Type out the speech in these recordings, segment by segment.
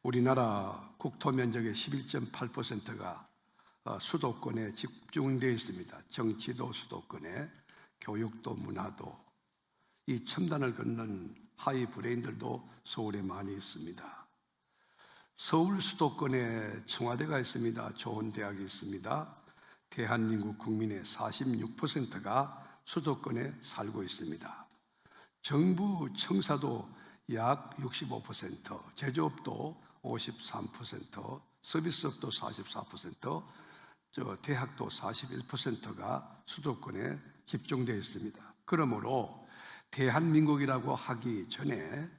우리나라 국토 면적의 11.8%가 수도권에 집중되어 있습니다. 정치도 수도권에, 교육도 문화도, 이 첨단을 걷는 하이 브레인들도 서울에 많이 있습니다. 서울 수도권에 청와대가 있습니다. 좋은 대학이 있습니다. 대한민국 국민의 46%가 수도권에 살고 있습니다. 정부 청사도 약 65%, 제조업도 53%, 서비스업도 44%, 대학도 41%가 수도권에 집중되어 있습니다. 그러므로 대한민국이라고 하기 전에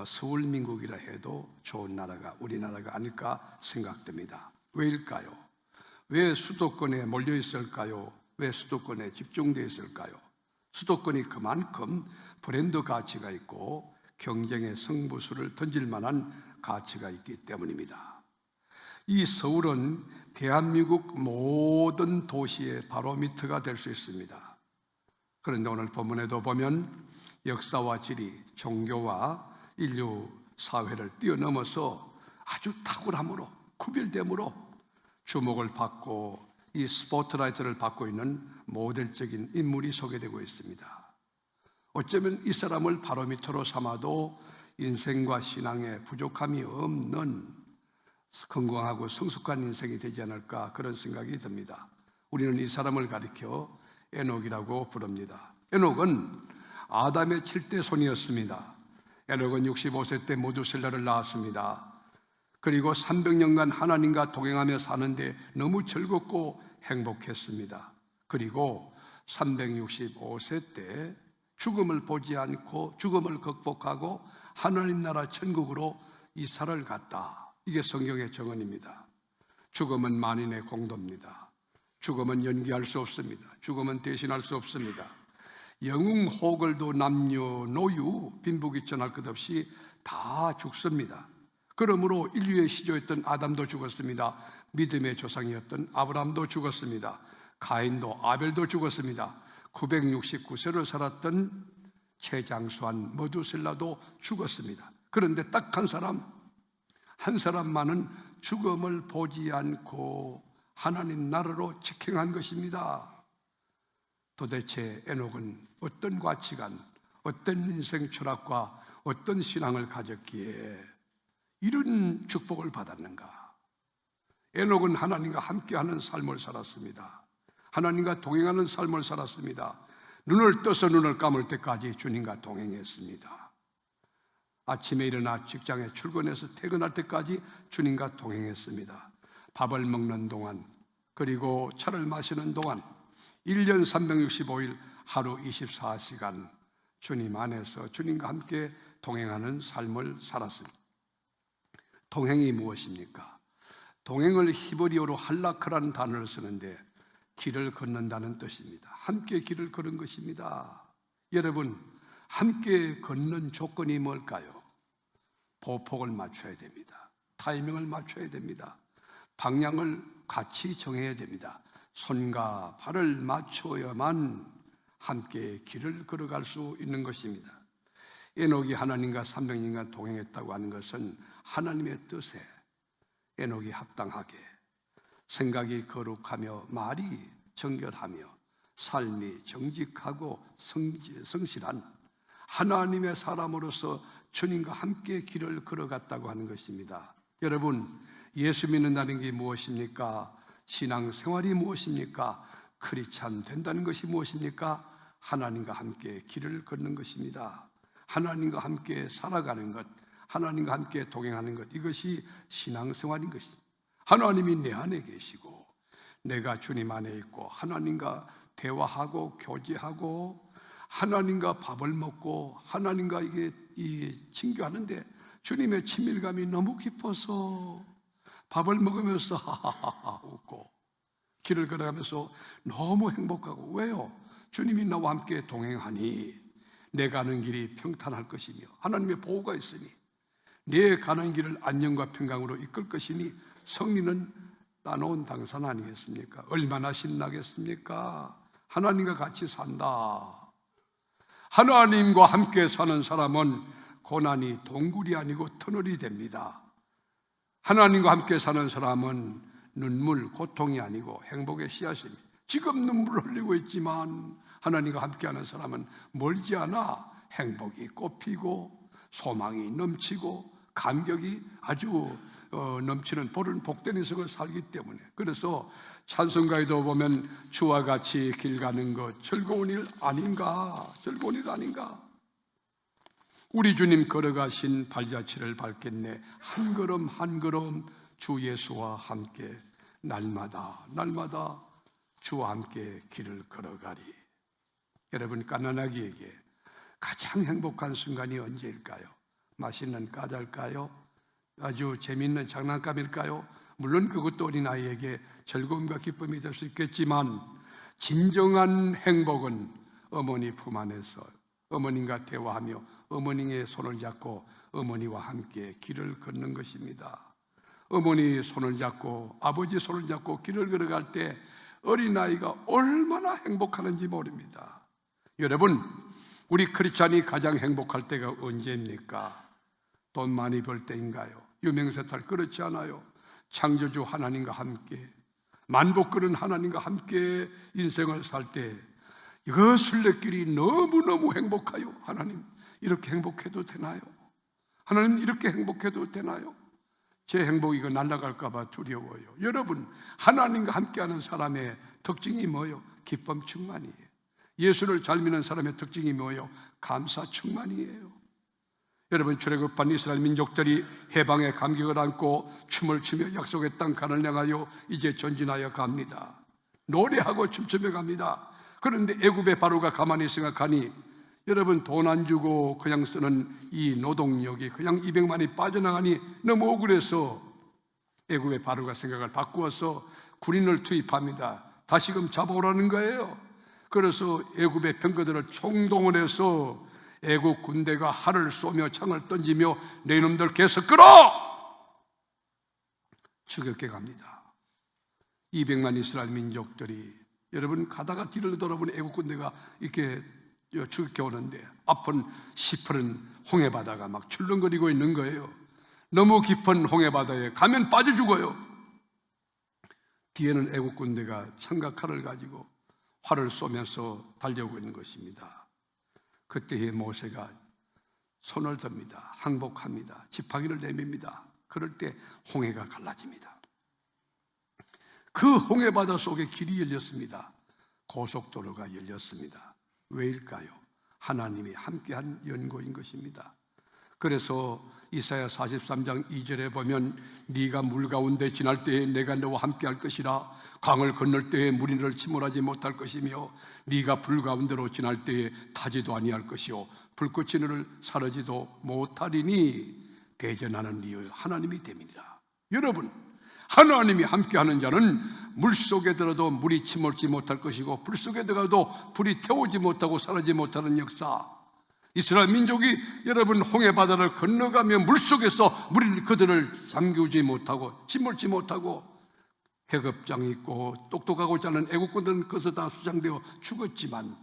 서울민국이라 해도 좋은 나라가 우리나라가 아닐까 생각됩니다. 왜일까요? 왜 수도권에 몰려 있을까요? 왜 수도권에 집중되어 있을까요? 수도권이 그만큼 브랜드 가치가 있고 경쟁의 승부수를 던질 만한 가치가 있기 때문입니다. 이 서울은 대한민국 모든 도시의 바로미터가 될 수 있습니다. 그런데 오늘 본문에도 보면 역사와 지리, 종교와 인류 사회를 뛰어넘어서 아주 탁월함으로, 구별됨으로 주목을 받고 이 스포트라이트를 받고 있는 모델적인 인물이 소개되고 있습니다. 어쩌면 이 사람을 바로미터로 삼아도 인생과 신앙에 부족함이 없는 건강하고 성숙한 인생이 되지 않을까, 그런 생각이 듭니다. 우리는 이 사람을 가리켜 에녹이라고 부릅니다. 에녹은 아담의 7대 손이었습니다. 에녹은 65세 때 모두셀라를 낳았습니다. 그리고 300년간 하나님과 동행하며 사는데 너무 즐겁고 행복했습니다. 그리고 365세 때 죽음을 보지 않고 죽음을 극복하고 하나님 나라 천국으로 이사를 갔다. 이게 성경의 정언입니다. 죽음은 만인의 공도입니다. 죽음은 연기할 수 없습니다. 죽음은 대신할 수 없습니다. 영웅 호걸도 남녀노유 빈부귀천할 것 없이 다 죽습니다. 그러므로 인류의 시조였던 아담도 죽었습니다. 믿음의 조상이었던 아브라함도 죽었습니다. 가인도 아벨도 죽었습니다. 969세를 살았던 최장수한 머두셀라도 죽었습니다. 그런데 딱 한 사람만은 죽음을 보지 않고 하나님 나라로 직행한 것입니다. 도대체 에녹은 어떤 가치관, 어떤 인생 철학과 어떤 신앙을 가졌기에 이런 축복을 받았는가? 에녹은 하나님과 함께하는 삶을 살았습니다. 하나님과 동행하는 삶을 살았습니다. 눈을 떠서 눈을 감을 때까지 주님과 동행했습니다. 아침에 일어나 직장에 출근해서 퇴근할 때까지 주님과 동행했습니다. 밥을 먹는 동안, 그리고 차를 마시는 동안 1년 365일 하루 24시간 주님 안에서 주님과 함께 동행하는 삶을 살았습니다. 동행이 무엇입니까? 동행을 히브리어로 할라크라는 단어를 쓰는데 길을 걷는다는 뜻입니다. 함께 길을 걸은 것입니다. 여러분, 함께 걷는 조건이 뭘까요? 보폭을 맞춰야 됩니다. 타이밍을 맞춰야 됩니다. 방향을 같이 정해야 됩니다. 손과 발을 맞춰야만 함께 길을 걸어갈 수 있는 것입니다. 에녹이 하나님과 300년간 동행했다고 하는 것은 하나님의 뜻에 에녹이 합당하게 생각이 거룩하며 말이 정결하며 삶이 정직하고 성실한 하나님의 사람으로서 주님과 함께 길을 걸어갔다고 하는 것입니다. 여러분, 예수 믿는다는 게 무엇입니까? 신앙생활이 무엇입니까? 크리스찬 된다는 것이 무엇입니까? 하나님과 함께 길을 걷는 것입니다. 하나님과 함께 살아가는 것, 하나님과 함께 동행하는 것, 이것이 신앙생활인 것입니다. 하나님이 내 안에 계시고 내가 주님 안에 있고 하나님과 대화하고 교제하고 하나님과 밥을 먹고 하나님과 친교하는데 주님의 친밀감이 너무 깊어서 밥을 먹으면서 하하하 웃고 길을 걸어가면서 너무 행복하고, 왜요? 주님이 나와 함께 동행하니 내 가는 길이 평탄할 것이며 하나님의 보호가 있으니 내 가는 길을 안녕과 평강으로 이끌 것이니 성리는 따놓은 당산 아니겠습니까? 얼마나 신나겠습니까? 하나님과 같이 산다. 하나님과 함께 사는 사람은 고난이 동굴이 아니고 터널이 됩니다. 하나님과 함께 사는 사람은 눈물, 고통이 아니고 행복의 씨앗입니다. 지금 눈물을 흘리고 있지만 하나님과 함께하는 사람은 멀지 않아 행복이 꽃피고 소망이 넘치고 감격이 아주 넘치는 복된 인생을 살기 때문에, 그래서 찬송가에도 보면 주와 같이 길 가는 것 즐거운 일 아닌가, 즐거운 일 아닌가. 우리 주님 걸어가신 발자취를 밟겠네. 한 걸음 한 걸음 주 예수와 함께 날마다 주와 함께 길을 걸어가리. 여러분, 가난하기에게 가장 행복한 순간이 언제일까요? 맛있는 과자일까요? 아주 재미있는 장난감일까요? 물론 그것도 어린아이에게 즐거움과 기쁨이 될 수 있겠지만 진정한 행복은 어머니 품 안에서 어머님과 대화하며 어머니의 손을 잡고 어머니와 함께 길을 걷는 것입니다. 어머니 손을 잡고 아버지 손을 잡고 길을 걸어갈 때 어린아이가 얼마나 행복하는지 모릅니다. 여러분, 우리 크리스찬이 가장 행복할 때가 언제입니까? 돈 많이 벌 때인가요? 유명세탈? 그렇지 않아요. 창조주 하나님과 함께 만복그는 하나님과 함께 인생을 살 때 그 순례길이 너무너무 행복해요. 하나님, 이렇게 행복해도 되나요? 하나님, 이렇게 행복해도 되나요? 제 행복이 이거 날아갈까 봐 두려워요. 여러분, 하나님과 함께하는 사람의 특징이 뭐예요? 기쁨 충만이에요. 예수를 잘 믿는 사람의 특징이 뭐예요? 감사 충만이에요. 여러분, 출애굽한 이스라엘 민족들이 해방의 감격을 안고 춤을 추며 약속의 땅 가나안을 향하여 이제 전진하여 갑니다. 노래하고 춤추며 갑니다. 그런데 애굽의 바로가 가만히 생각하니, 여러분, 돈 안 주고 그냥 쓰는 이 노동력이 그냥 200만이 빠져나가니 너무 억울해서 애굽의 바로가 생각을 바꾸어서 군인을 투입합니다. 다시금 잡아오라는 거예요. 그래서 애굽의 병거들을 총동원해서 애국 군대가 활을 쏘며 창을 던지며 내 놈들 계속 끌어! 추격해 갑니다. 200만 이스라엘 민족들이, 여러분, 가다가 뒤를 돌아보니 애국 군대가 이렇게 추격해 오는데 앞은 시퍼런 홍해바다가 막 출렁거리고 있는 거예요. 너무 깊은 홍해바다에 가면 빠져 죽어요. 뒤에는 애국 군대가 창과 칼을 가지고 활을 쏘면서 달려오고 있는 것입니다. 그때에 모세가 손을 듭니다. 항복합니다. 지팡이를 내밉니다. 그럴 때 홍해가 갈라집니다. 그 홍해바다 속에 길이 열렸습니다. 고속도로가 열렸습니다. 왜일까요? 하나님이 함께한 연고인 것입니다. 그래서 이사야 43장 2절에 보면 네가 물 가운데 지날 때에 내가 너와 함께할 것이라. 강을 건널 때에 물이 너를 침몰하지 못할 것이며 네가 불 가운데로 지날 때에 타지도 아니할 것이요 불꽃이 너를 사르지도 못하리니 대전하는 네 하나님이 됨이니라. 여러분, 하나님이 함께하는 자는 물속에 들어도 물이 침몰지 못할 것이고 불 속에 들어가도 불이 태우지 못하고 사르지 못하는 역사. 이스라엘 민족이 여러분 홍해바다를 건너가며 물속에서 물이 그들을 잠기지 못하고 침몰지 못하고 계급장이 있고 똑똑하고 자는 애국군들은 그것에 다 수장되어 죽었지만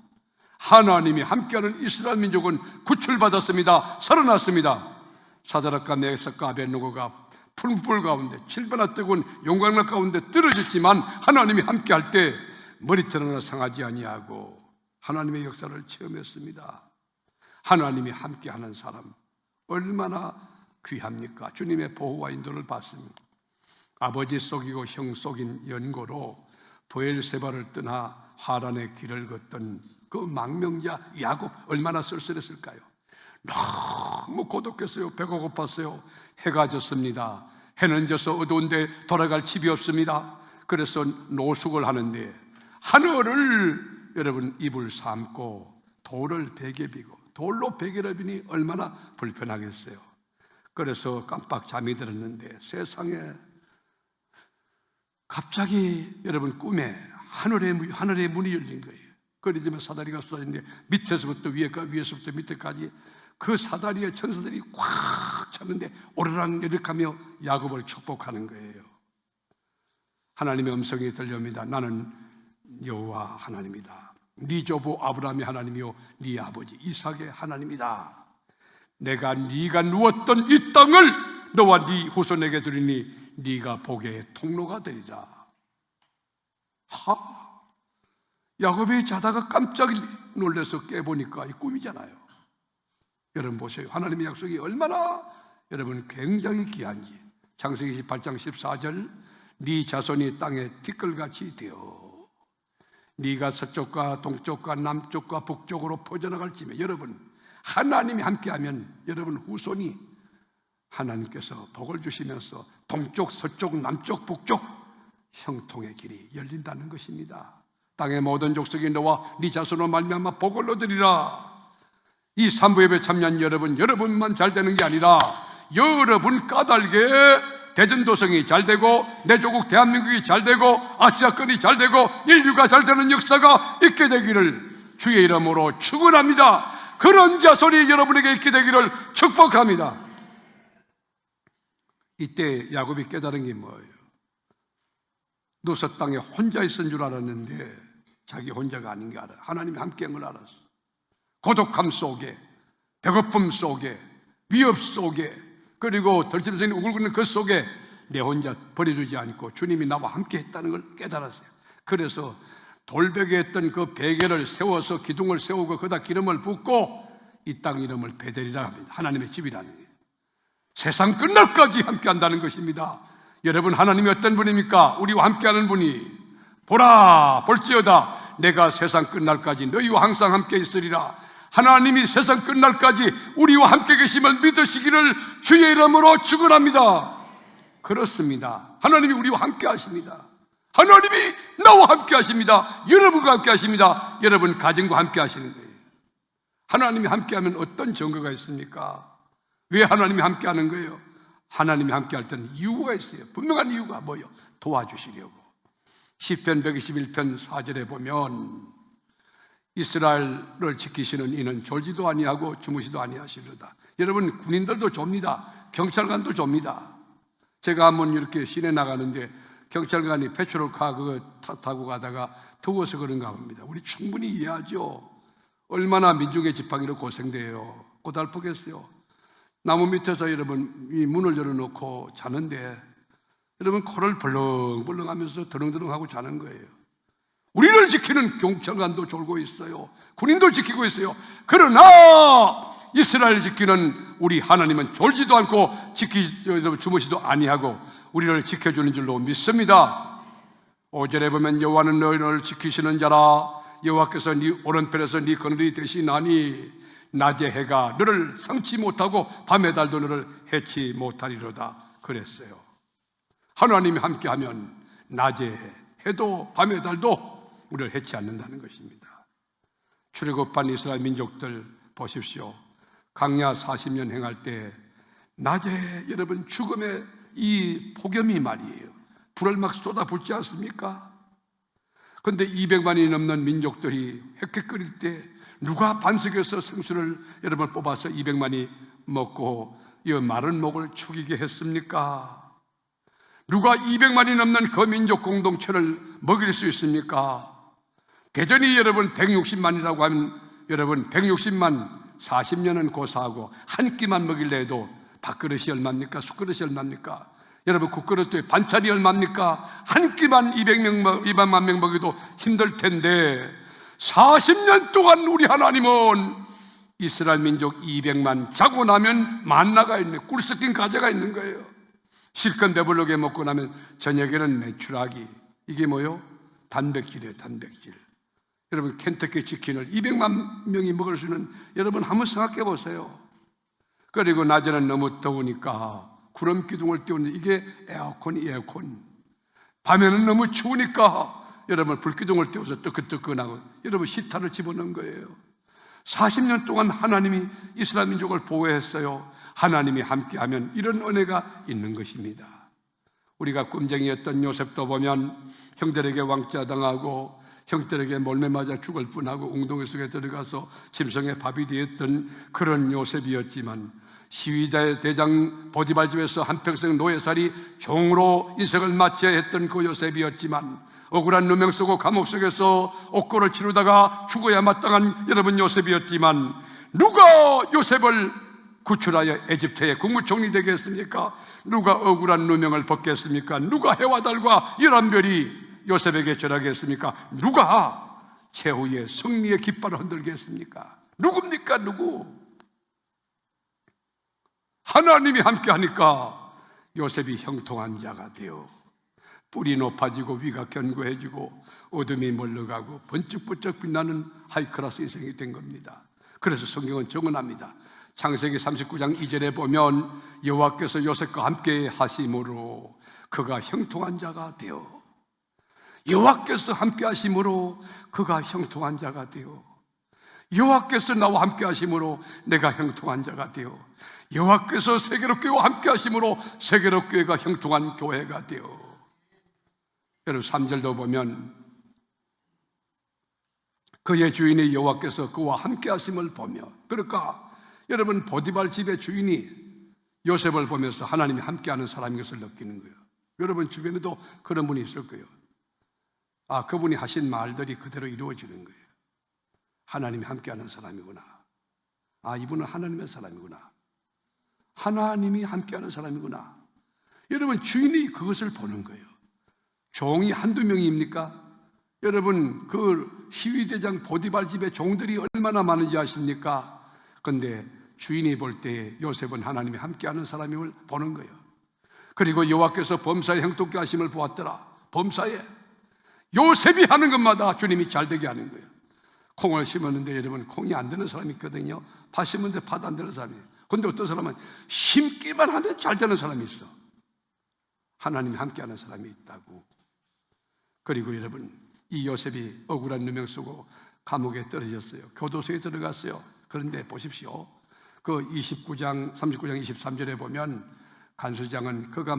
하나님이 함께하는 이스라엘 민족은 구출받았습니다. 살아났습니다. 사드락과 메삭과 아벳느고가 풀불 가운데 7배나 뜨거운 용광로 가운데 떨어졌지만 하나님이 함께할 때 머리털 하나 상하지 아니하고 하나님의 역사를 체험했습니다. 하나님이 함께하는 사람 얼마나 귀합니까? 주님의 보호와 인도를 받습니다. 아버지 속이고 형 속인 연고로 브엘세바를 떠나 하란의 길을 걷던 그 망명자 야곱 얼마나 쓸쓸했을까요? 너무 고독했어요. 배가 고팠어요. 해가 졌습니다. 해는 져서 어두운데 돌아갈 집이 없습니다. 그래서 노숙을 하는데 하늘을 여러분 이불 삼고 돌을 베개 비고 돌로 베개를 비니 얼마나 불편하겠어요. 그래서 깜빡 잠이 들었는데 세상에 갑자기 여러분 꿈에 하늘의 문이 열린 거예요. 그러지만 사다리가 쏟아지는데 밑에서부터 위에서부터 밑에까지 그 사다리에 천사들이 꽉 찼는데 오르락내리락하며 야곱을 축복하는 거예요. 하나님의 음성이 들려옵니다. 나는 여호와 하나님이다. 네 조부 아브라함의 하나님이요 네 아버지 이삭의 하나님이다. 내가 네가 누웠던 이 땅을 너와 네 후손에게 드리니 네가 복의 통로가 되리라. 야곱이 자다가 깜짝 놀라서 깨보니까 이 꿈이잖아요. 여러분 보세요. 하나님의 약속이 얼마나 여러분 굉장히 귀한지. 창세기 28장 14절, 네 자손이 땅에 티끌같이 되어 네가 서쪽과 동쪽과 남쪽과 북쪽으로 퍼져나갈지며. 여러분, 하나님이 함께하면 여러분 후손이 하나님께서 복을 주시면서 동쪽, 서쪽, 남쪽, 북쪽 형통의 길이 열린다는 것입니다. 땅의 모든 족속이 너와 네 자손으로 말미암아 복을 얻으리라. 이 산부예배 참여한 여러분만 잘 되는 게 아니라 여러분 까닭에 대전도성이 잘 되고 내 조국 대한민국이 잘 되고 아시아권이 잘 되고 인류가 잘 되는 역사가 있게 되기를 주의 이름으로 축원합니다. 그런 자손이 여러분에게 있게 되기를 축복합니다. 이때 야곱이 깨달은 게 뭐예요? 노서 땅에 혼자 있은 줄 알았는데 자기 혼자가 아닌 게 알아요. 하나님이 함께한 걸 알았어. 고독함 속에, 배고픔 속에, 위협 속에, 그리고 덜심성이 우글거리는 그 속에 내 혼자 버려두지 않고 주님이 나와 함께 했다는 걸 깨달았어요. 그래서 돌베개 했던 그 베개를 세워서 기둥을 세우고 거기다 기름을 붓고 이 땅 이름을 베델이라 합니다. 하나님의 집이라는 거예요. 세상 끝날까지 함께 한다는 것입니다. 여러분, 하나님이 어떤 분입니까? 우리와 함께하는 분이 보라 볼지어다 내가 세상 끝날까지 너희와 항상 함께 있으리라. 하나님이 세상 끝날까지 우리와 함께 계심을 믿으시기를 주의 이름으로 축원합니다. 그렇습니다. 하나님이 우리와 함께 하십니다. 하나님이 나와 함께 하십니다. 여러분과 함께 하십니다. 여러분 가정과 함께 하시는 거예요. 하나님이 함께하면 어떤 증거가 있습니까? 왜 하나님이 함께하는 거예요? 하나님이 함께할 때는 이유가 있어요. 분명한 이유가 뭐예요? 도와주시려고. 시편 121편 4절에 보면 이스라엘을 지키시는 이는 졸지도 아니하고 주무시도 아니하시리로다. 여러분, 군인들도 좁니다. 경찰관도 좁니다. 제가 한번 이렇게 시내 나가는데 경찰관이 페트롤카 그거 타고 가다가 더워서 그런가 봅니다. 우리 충분히 이해하죠. 얼마나 민중의 지팡이로 고생돼요. 고달프겠어요. 나무 밑에서 여러분 이 문을 열어놓고 자는데 여러분 코를 벌렁벌렁 하면서 드렁드렁하고 자는 거예요. 우리를 지키는 경찰관도 졸고 있어요. 군인도 지키고 있어요. 그러나 이스라엘을 지키는 우리 하나님은 졸지도 않고 주무시도 아니하고 우리를 지켜주는 줄로 믿습니다. 5절에 보면 여호와는 너희를 지키시는 자라. 여호와께서 네 오른편에서 네 그늘이 되시나니 낮의 해가 너를 상치 못하고 밤의 달도 너를 해치 못하리로다 그랬어요. 하나님이 함께하면 낮의 해도 밤의 달도 우리를 해치 않는다는 것입니다. 출애굽한 이스라엘 민족들 보십시오. 광야 40년 행할 때 낮에 여러분 죽음의 이 폭염이 말이에요. 불을 막 쏟아붓지 않습니까? 그런데 200만이 넘는 민족들이 헥헥거릴 때 누가 반석에서 생수를 여러분 뽑아서 200만이 먹고 이 마른 목을 축이게 했습니까? 누가 200만이 넘는 그 민족 공동체를 먹일 수 있습니까? 대전이 여러분 160만이라고 하면 여러분 160만 40년은 고사하고 한 끼만 먹일래 해도 밥그릇이 얼마입니까? 숟그릇이 얼마입니까? 여러분 국그릇에 반찬이 얼마입니까? 한 끼만 200만 명 먹여도 힘들 텐데 40년 동안 우리 하나님은 이스라엘 민족 200만 자고 나면 만나가 있는 꿀 섞인 과자가 있는 거예요. 실컷 배불르게 먹고 나면 저녁에는 메추라기. 이게 뭐요? 단백질이에요. 단백질. 여러분 켄터키 치킨을 200만 명이 먹을 수 있는 여러분 한번 생각해 보세요. 그리고 낮에는 너무 더우니까 구름 기둥을 띄우는 이게 에어컨. 밤에는 너무 추우니까 여러분 불기둥을 띄워서 뜨끈뜨끈하고 여러분 히터를 집어넣은 거예요. 40년 동안 하나님이 이스라엘 민족을 보호했어요. 하나님이 함께하면 이런 은혜가 있는 것입니다. 우리가 꼼쟁이였던 요셉도 보면 형들에게 왕따당하고 형들에게 몰매 맞아 죽을 뻔하고 웅덩이 속에 들어가서 짐승의 밥이 되었던 그런 요셉이었지만 시위자의 대장 보디발 집에서 한평생 노예살이 종으로 인생을 마쳐야 했던 그 요셉이었지만 억울한 누명 쓰고 감옥 속에서 옥고를 치르다가 죽어야 마땅한 여러분 요셉이었지만 누가 요셉을 구출하여 에집트의 국무총리 되겠습니까? 누가 억울한 누명을 벗겠습니까? 누가 해와 달과 열한 별이 요셉에게 절하겠습니까? 누가 최후의 승리의 깃발을 흔들겠습니까? 누굽니까? 누구? 하나님이 함께하니까 요셉이 형통한 자가 되어 뿔이 높아지고 위가 견고해지고 어둠이 멀러가고 번쩍번쩍 빛나는 하이클래스 인생이 된 겁니다. 그래서 성경은 정언합니다. 창세기 39장 2절에 보면 여호와께서 요셉과 함께 하심으로 그가 형통한 자가 되어, 여호와께서 함께 하심으로 그가 형통한 자가 되어, 여호와께서 나와 함께 하심으로 내가 형통한 자가 되어, 여호와께서 세계로 교회와 함께 하심으로 세계로 교회가 형통한 교회가 되어. 여러분 3절도 보면 그의 주인이 여호와께서 그와 함께 하심을 보며, 그러니까 여러분 보디발 집의 주인이 요셉을 보면서 하나님이 함께하는 사람인 것을 느끼는 거예요. 여러분 주변에도 그런 분이 있을 거예요. 아, 그분이 하신 말들이 그대로 이루어지는 거예요. 하나님이 함께하는 사람이구나. 아, 이분은 하나님의 사람이구나. 하나님이 함께하는 사람이구나. 여러분 주인이 그것을 보는 거예요. 종이 한두 명입니까? 여러분 그 시위대장 보디발 집의 종들이 얼마나 많은지 아십니까? 그런데 주인이 볼 때 요셉은 하나님이 함께하는 사람임을 보는 거예요. 그리고 여호와께서 범사에 형통케 하심을 보았더라. 범사에 요셉이 하는 것마다 주님이 잘 되게 하는 거예요. 콩을 심었는데 여러분 콩이 안 되는 사람이 있거든요. 팥 심었는데 팥 안 되는 사람이에요. 그런데 어떤 사람은 심기만 하면 잘 되는 사람이 있어. 하나님이 함께하는 사람이 있다고. 그리고 여러분 이 요셉이 억울한 누명 쓰고 감옥에 떨어졌어요. 교도소에 들어갔어요. 그런데 보십시오. 그 39장 23절에 보면 간수장은 그가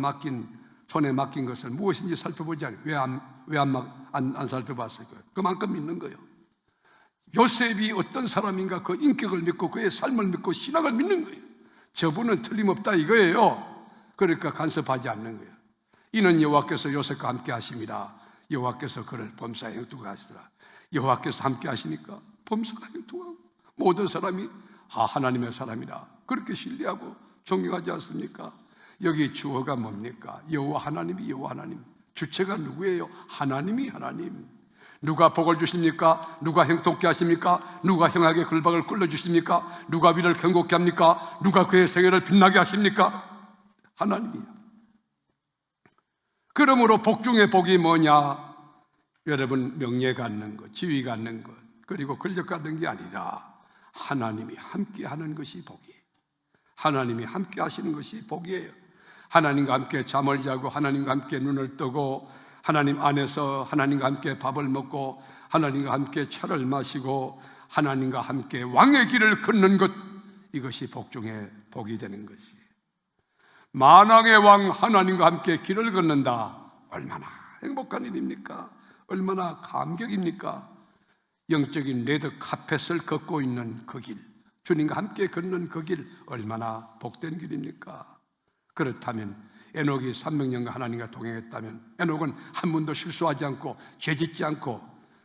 손에 맡긴 것을 무엇인지 살펴보지 않아요. 왜 안 살펴봤을까요? 그만큼 믿는 거예요. 요셉이 어떤 사람인가 그 인격을 믿고 그의 삶을 믿고 신앙을 믿는 거예요. 저분은 틀림없다 이거예요. 그러니까 간섭하지 않는 거예요. 이는 여호와께서 요셉과 함께 하심이라. 여호와께서 그를 범사에 형통하게 하시더라. 여호와께서 함께 하시니까 범사가 형통하고 모든 사람이 하나님의 사람이라 그렇게 신뢰하고 존경하지 않습니까? 여기 주어가 뭡니까? 여호와 하나님이 여호와 하나님. 주체가 누구예요? 하나님이 하나님. 누가 복을 주십니까? 누가 형통케 하십니까? 누가 형에게 글박을 끌어주십니까? 누가 위를 견고케 합니까? 누가 그의 생애를 빛나게 하십니까? 하나님이요. 그러므로 복 중에 복이 뭐냐? 여러분 명예 갖는 것, 지위 갖는 것, 그리고 권력 갖는 게 아니라 하나님이 함께하는 것이 복이에요. 하나님이 함께 하시는 것이 복이에요. 하나님과 함께 잠을 자고 하나님과 함께 눈을 뜨고 하나님 안에서 하나님과 함께 밥을 먹고 하나님과 함께 차를 마시고 하나님과 함께 왕의 길을 걷는 것, 이것이 복 중에 복이 되는 것이에요. 만왕의 왕 하나님과 함께 길을 걷는다. 얼마나 행복한 일입니까? 얼마나 감격입니까? 영적인 레드 카펫을 걷고 있는 그 길, 주님과 함께 걷는 그 길, 얼마나 복된 길입니까? 그렇다면 에녹이 300년간 하나님과 동행했다면 에녹은 한 번도 실수하지 않고 죄짓지 않고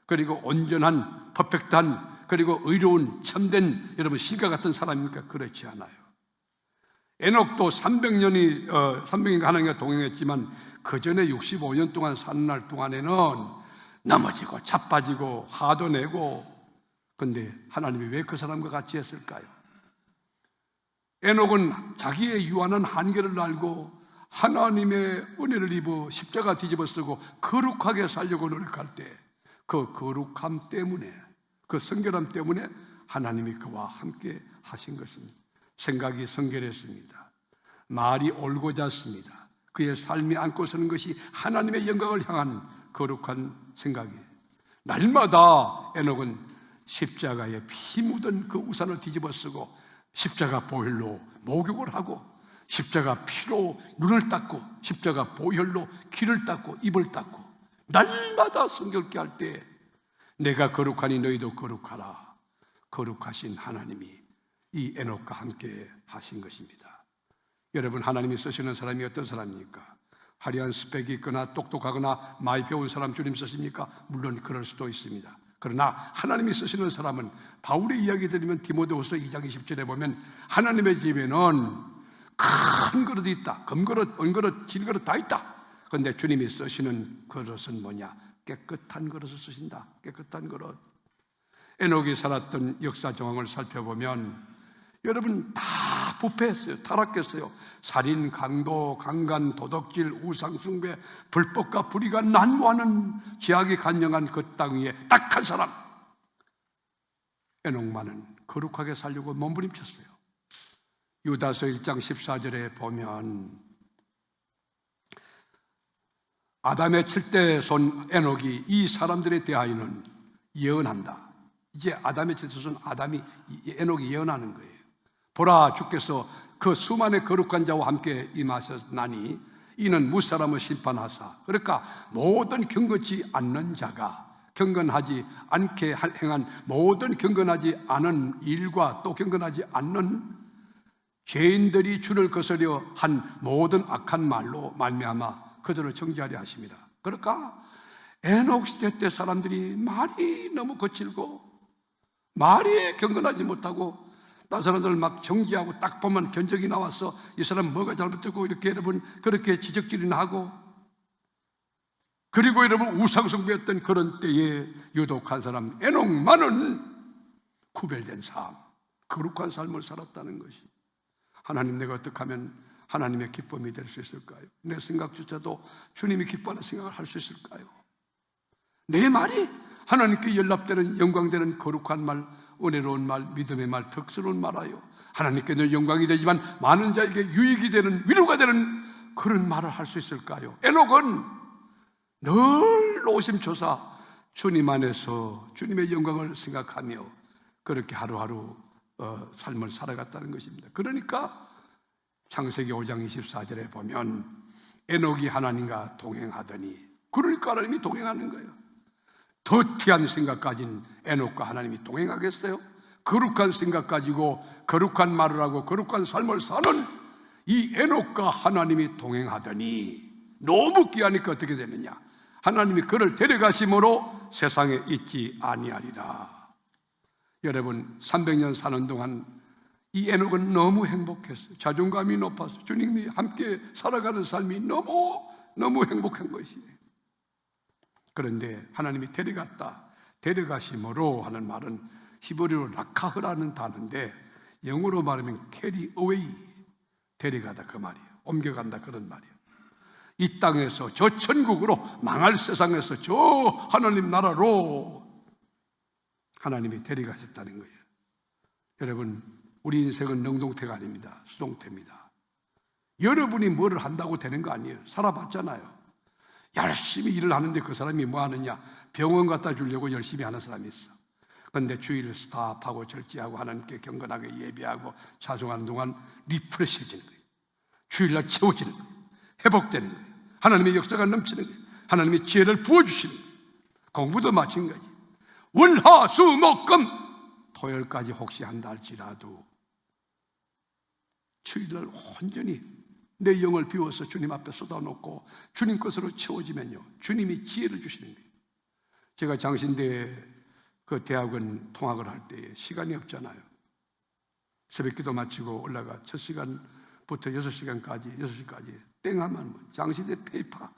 그리고 온전한 퍼펙트한 그리고 의로운 참된 여러분 신과 같은 사람입니까? 그렇지 않아요. 에녹도 300년간 하나님과 동행했지만 그 전에 65년 동안 사는 날 동안에는 넘어지고 자빠지고 화도 내고, 그런데 하나님이 왜 그 사람과 같이 했을까요? 에녹은 자기의 유한한 한계를 알고 하나님의 은혜를 입어 십자가 뒤집어 쓰고 거룩하게 살려고 노력할 때 그 거룩함 때문에, 그 성결함 때문에 하나님이 그와 함께 하신 것입니다. 생각이 성결했습니다. 말이 올곧았습니다. 그의 삶이 안고 서는 것이 하나님의 영광을 향한 거룩한 생각이에요. 날마다 에녹은 십자가에 피 묻은 그 우산을 뒤집어 쓰고 십자가 보혈로 목욕을 하고 십자가 피로 눈을 닦고 십자가 보혈로 귀를 닦고 입을 닦고 날마다 성결케 할 때 내가 거룩하니 너희도 거룩하라. 거룩하신 하나님이 이 에녹과 함께 하신 것입니다. 여러분, 하나님이 쓰시는 사람이 어떤 사람입니까? 화려한 스펙이 있거나 똑똑하거나 많이 배운 사람 주님 쓰십니까? 물론 그럴 수도 있습니다. 그러나 하나님이 쓰시는 사람은 바울의 이야기 들으면 디모데후서 2장 20절에 보면 하나님의 집에는 큰 그릇이 있다. 금그릇, 은그릇, 질그릇 다 있다. 그런데 주님이 쓰시는 그릇은 뭐냐? 깨끗한 그릇을 쓰신다. 깨끗한 그릇. 에녹이 살았던 역사 정황을 살펴보면 여러분 다 부패했어요. 타락했어요. 살인, 강도, 강간, 도덕질, 우상숭배, 불법과 불의가 난무하는 죄악이 간영한 그 땅 위에 딱 한 사람 에녹만은 거룩하게 살려고 몸부림쳤어요. 유다서 1장 14절에 보면 아담의 7대 손 에녹이 이 사람들에 대하여는 예언한다. 이제 아담의 7대 손 에녹이 예언하는 거예요. 보라, 주께서 그 수많은 거룩한 자와 함께 임하셨나니 이는 무사람을 심판하사 그러니까 모든 경건치 않는 자가 경건하지 않게 행한 모든 경건하지 않은 일과 또 경건하지 않는 죄인들이 주를 거스려 한 모든 악한 말로 말미암아 그들을 정죄하려 하심이라. 그러니까 에녹 시대 때 사람들이 말이 너무 거칠고 말이 경건하지 못하고 다른 사람들을 막 정지하고 딱 보면 견적이 나와서 이 사람 뭐가 잘못됐고 이렇게 여러분 그렇게 지적질이나 하고 그리고 여러분 우상숭배했던 그런 때에 유독한 사람 에녹만은 구별된 삶, 거룩한 삶을 살았다는 것이 하나님 내가 어떻게 하면 하나님의 기쁨이 될 수 있을까요? 내 생각조차도 주님이 기뻐하는 생각을 할 수 있을까요? 내 말이 하나님께 연락되는 영광되는 거룩한 말, 은혜로운 말, 믿음의 말, 덕스러운 말하여 하나님께는 영광이 되지만 많은 자에게 유익이 되는 위로가 되는 그런 말을 할 수 있을까요? 에녹은 늘 노심초사 주님 안에서 주님의 영광을 생각하며 그렇게 하루하루 삶을 살아갔다는 것입니다. 그러니까 창세기 5장 24절에 보면 에녹이 하나님과 동행하더니 그러니까 하나님이 동행하는 거예요. 더티한 생각 가진 에녹과 하나님이 동행하겠어요? 거룩한 생각 가지고 거룩한 말을 하고 거룩한 삶을 사는 이 에녹과 하나님이 동행하더니 너무 귀하니까 어떻게 되느냐? 하나님이 그를 데려가심으로 세상에 있지 아니하리라. 여러분 300년 사는 동안 이 에녹은 너무 행복했어요. 자존감이 높았어요. 주님이 함께 살아가는 삶이 너무 행복한 것이에요. 그런데 하나님이 데려가심으로 하는 말은 히브리어로 라카흐라는 단어인데 영어로 말하면 carry away, 데려가다 그 말이에요. 옮겨간다 그런 말이에요. 이 땅에서 저 천국으로 망할 세상에서 저 하나님 나라로 하나님이 데려가셨다는 거예요. 여러분 우리 인생은 능동태가 아닙니다. 수동태입니다. 여러분이 뭐를 한다고 되는 거 아니에요. 살아봤잖아요. 열심히 일을 하는데 그 사람이 뭐 하느냐? 병원 갖다 주려고 열심히 하는 사람이 있어. 그런데 주일을 스탑하고 절제하고 하나님께 경건하게 예배하고 찬송하는 동안 리프레시해지는 거예요. 주일날 채워지는 거예요. 회복되는 거예요. 하나님의 역사가 넘치는 거예요. 하나님의 지혜를 부어주시는 거예요. 공부도 마찬가지. 월화수목금 토요일까지 혹시 한다 할지라도 주일날 온전히 내 영을 비워서 주님 앞에 쏟아놓고 주님 것으로 채워지면요 주님이 지혜를 주시는 거예요. 제가 장신대에 그 대학원 통학을 할 때 시간이 없잖아요. 새벽기도 마치고 올라가 첫 시간부터 6시까지 땡하면 장신대 페이파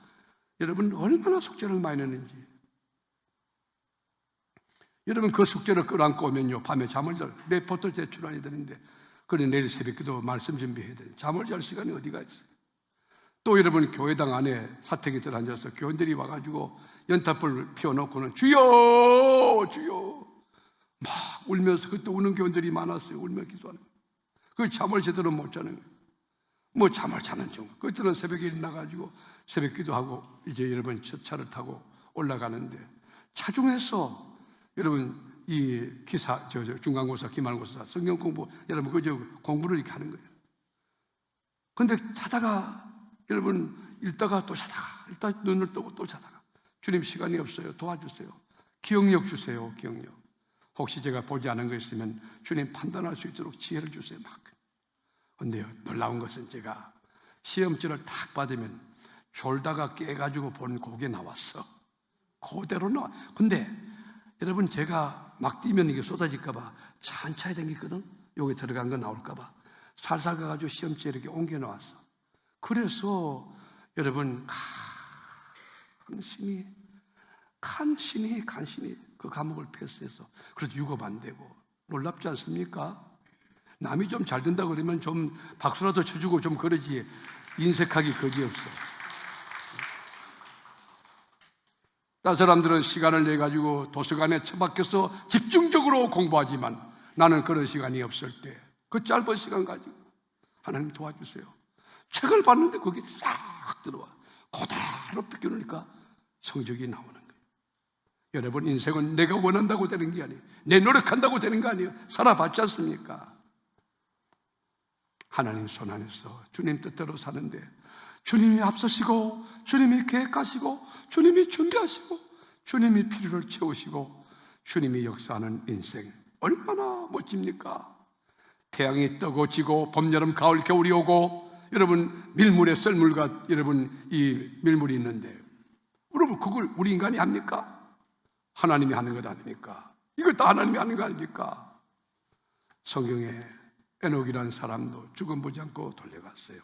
여러분 얼마나 숙제를 많이 냈는지 여러분 그 숙제를 끌어안고 오면요 밤에 잠을 잘 레포트 제출해야 되는데 그래 내일 새벽기도 말씀 준비해야 돼. 잠을 잘 시간이 어디가 있어요. 또 여러분 교회당 안에 사택에 들어앉아서 교인들이 와가지고 연탄불 피워놓고는 주여 주여 막 울면서 그때 우는 교인들이 많았어요. 울며 기도하는 거예요. 그 잠을 제대로 못 자는 거예요. 뭐 잠을 자는 중 그때는 새벽에 일어나가지고 새벽기도하고 이제 여러분 첫 차를 타고 올라가는데 차중에서 여러분 이 기사, 중간고사, 기말고사, 성경 공부, 여러분, 공부를 이렇게 하는 거예요. 근데 자다가, 여러분, 읽다가 또 자다가, 읽다 눈을 뜨고 또 자다가, 주님 시간이 없어요. 도와주세요. 기억력 주세요. 기억력. 혹시 제가 보지 않은 거 있으면 주님 판단할 수 있도록 지혜를 주세요. 막. 근데요, 놀라운 것은 제가 시험지를 탁 받으면 졸다가 깨가지고 본 곡에 나왔어. 그대로 나와. 근데 여러분, 제가 막 뛰면 이게 쏟아질까봐 천천히 당겼거든. 여기 들어간 거 나올까봐 살살 가가지고 시험지에 이렇게 옮겨 놓았어. 그래서 여러분, 간신히 그 과목을 패스해서, 그래도 유급 안 되고. 놀랍지 않습니까? 남이 좀 잘 된다 그러면 좀 박수라도 쳐주고 좀 그러지, 인색하기 거지없어. 다른 사람들은 시간을 내가지고 도서관에 처박혀서 집중적으로 공부하지만 나는 그런 시간이 없을 때 그 짧은 시간 가지고 하나님 도와주세요. 책을 봤는데 거기 싹 들어와. 그대로 뺏겨놓으니까 성적이 나오는 거예요. 여러분, 인생은 내가 원한다고 되는 게 아니에요. 내 노력한다고 되는 거 아니에요. 살아봤지 않습니까? 하나님 손 안에서 주님 뜻대로 사는데 주님이 앞서시고 주님이 계획하시고 주님이 준비하시고 주님이 필요를 채우시고 주님이 역사하는 인생, 얼마나 멋집니까? 태양이 뜨고 지고 봄, 여름, 가을, 겨울이 오고, 여러분, 밀물에 썰물과 여러분 이 밀물이 있는데, 여러분, 그걸 우리 인간이 합니까? 하나님이 하는 것 아닙니까? 이거 다 하나님이 하는 거 아닙니까? 성경에 에녹이라는 사람도 죽음 보지 않고 돌려갔어요.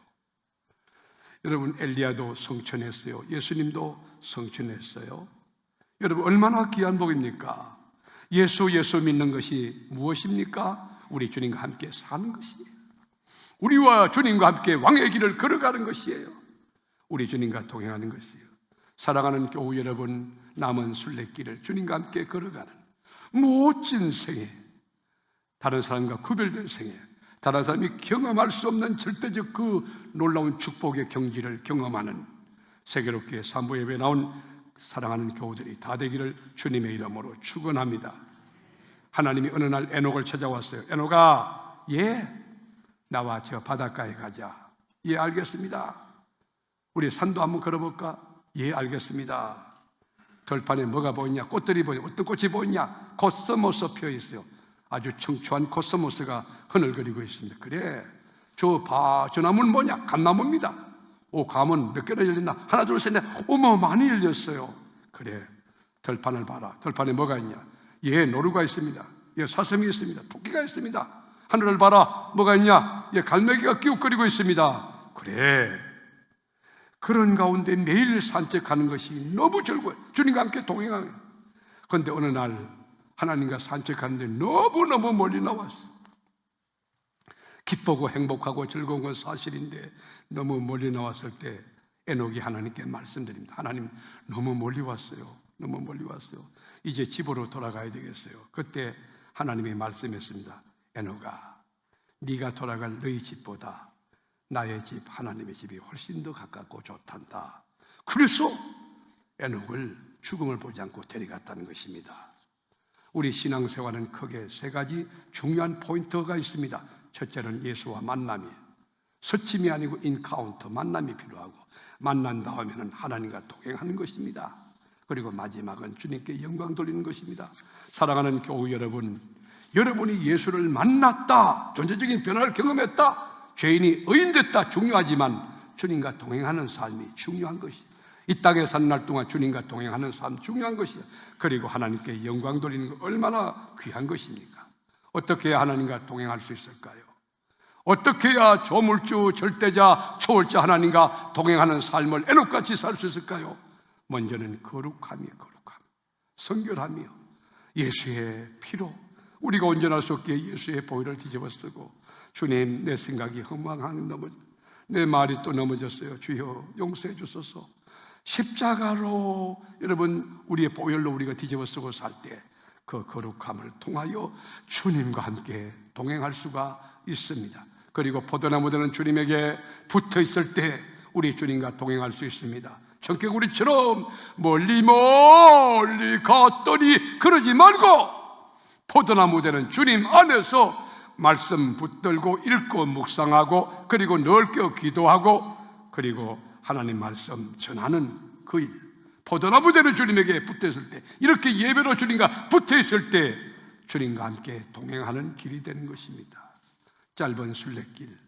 여러분, 엘리야도 성천했어요. 예수님도 성천했어요. 여러분, 얼마나 귀한 복입니까? 예수 믿는 것이 무엇입니까? 우리 주님과 함께 사는 것이에요. 우리와 주님과 함께 왕의 길을 걸어가는 것이에요. 우리 주님과 동행하는 것이에요. 사랑하는 교우 여러분, 남은 순례길을 주님과 함께 걸어가는 멋진 생애, 다른 사람과 구별된 생애, 다른 사람이 경험할 수 없는 절대적 그 놀라운 축복의 경지를 경험하는 세계롭게 산부 예배에 나온 사랑하는 교우들이 다 되기를 주님의 이름으로 축원합니다. 하나님이 어느 날 에녹을 찾아왔어요. 에녹아, 나와 저 바닷가에 가자. 알겠습니다. 우리 산도 한번 걸어볼까? 알겠습니다. 들판에 뭐가 보이냐? 꽃들이 보이냐? 어떤 꽃이 보이냐? 코스모스 펴 있어요. 아주 청초한 코스모스가 흐늘거리고 있습니다. 그래, 저 나무는 뭐냐? 감나무입니다. 감은 몇 개나 열렸나? 하나, 둘, 셋, 넷. 어머, 많이 열렸어요. 그래, 들판을 봐라. 들판에 뭐가 있냐? 노루가 있습니다. 사슴이 있습니다. 토끼가 있습니다. 하늘을 봐라. 뭐가 있냐? 갈매기가 기웃거리고 있습니다. 그래, 그런 가운데 매일 산책하는 것이 너무 즐거워요. 주님과 함께 동행하는. 그런데 어느 날 하나님과 산책하는데 너무너무 멀리 나왔어. 기쁘고 행복하고 즐거운 건 사실인데 너무 멀리 나왔을 때 에녹이 하나님께 말씀드립니다. 하나님, 너무 멀리 왔어요. 너무 멀리 왔어요. 이제 집으로 돌아가야 되겠어요. 그때 하나님이 말씀했습니다. 에녹아, 네가 돌아갈 너희 집보다 나의 집, 하나님의 집이 훨씬 더 가깝고 좋단다. 그래서 에녹을 죽음을 보지 않고 데려갔다는 것입니다. 우리 신앙생활은 크게 세 가지 중요한 포인트가 있습니다. 첫째는 예수와 만남이에요. 서침이 아니고 인카운터, 만남이 필요하고, 만난 다음에는 하나님과 동행하는 것입니다. 그리고 마지막은 주님께 영광 돌리는 것입니다. 사랑하는 교우 여러분, 여러분이 예수를 만났다, 존재적인 변화를 경험했다, 죄인이 의인됐다, 중요하지만 주님과 동행하는 삶이 중요한 것이에요. 이 땅에 사는 날 동안 주님과 동행하는 삶 중요한 것이에요. 그리고 하나님께 영광 돌리는 것 얼마나 귀한 것입니까? 어떻게 해야 하나님과 동행할 수 있을까요? 어떻게 해야 조물주, 절대자, 초월자 하나님과 동행하는 삶을 에녹같이 살 수 있을까요? 먼저는 거룩함이요, 거룩함. 성결함이요, 예수의 피로 우리가 온전할 수 없기에 예수의 보혈을 뒤집어 쓰고, 주님, 내 생각이 허망한 내 말이 또 넘어졌어요. 주여 용서해 주소서. 십자가로 여러분 우리의 보혈로 우리가 뒤집어 쓰고 살 때 그 거룩함을 통하여 주님과 함께 동행할 수가 있습니다. 그리고 포도나무들은 주님에게 붙어 있을 때 우리 주님과 동행할 수 있습니다. 청개구리처럼 멀리 갔더니 그러지 말고, 포도나무들은 주님 안에서 말씀 붙들고 읽고 묵상하고, 그리고 넓게 기도하고, 그리고 하나님 말씀 전하는 그 일. 포도나무들은 주님에게 붙어있을 때, 이렇게 예배로 주님과 붙어있을 때 주님과 함께 동행하는 길이 되는 것입니다. 짧은 순례길,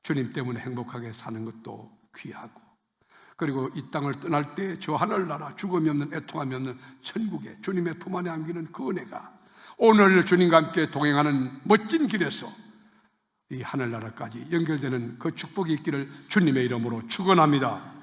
주님 때문에 행복하게 사는 것도 귀하고, 그리고 이 땅을 떠날 때 저 하늘나라, 죽음이 없는 애통함이 없는 천국에 주님의 품 안에 안기는 그 은혜가 오늘 주님과 함께 동행하는 멋진 길에서 이 하늘나라까지 연결되는 그 축복이 있기를 주님의 이름으로 축원합니다.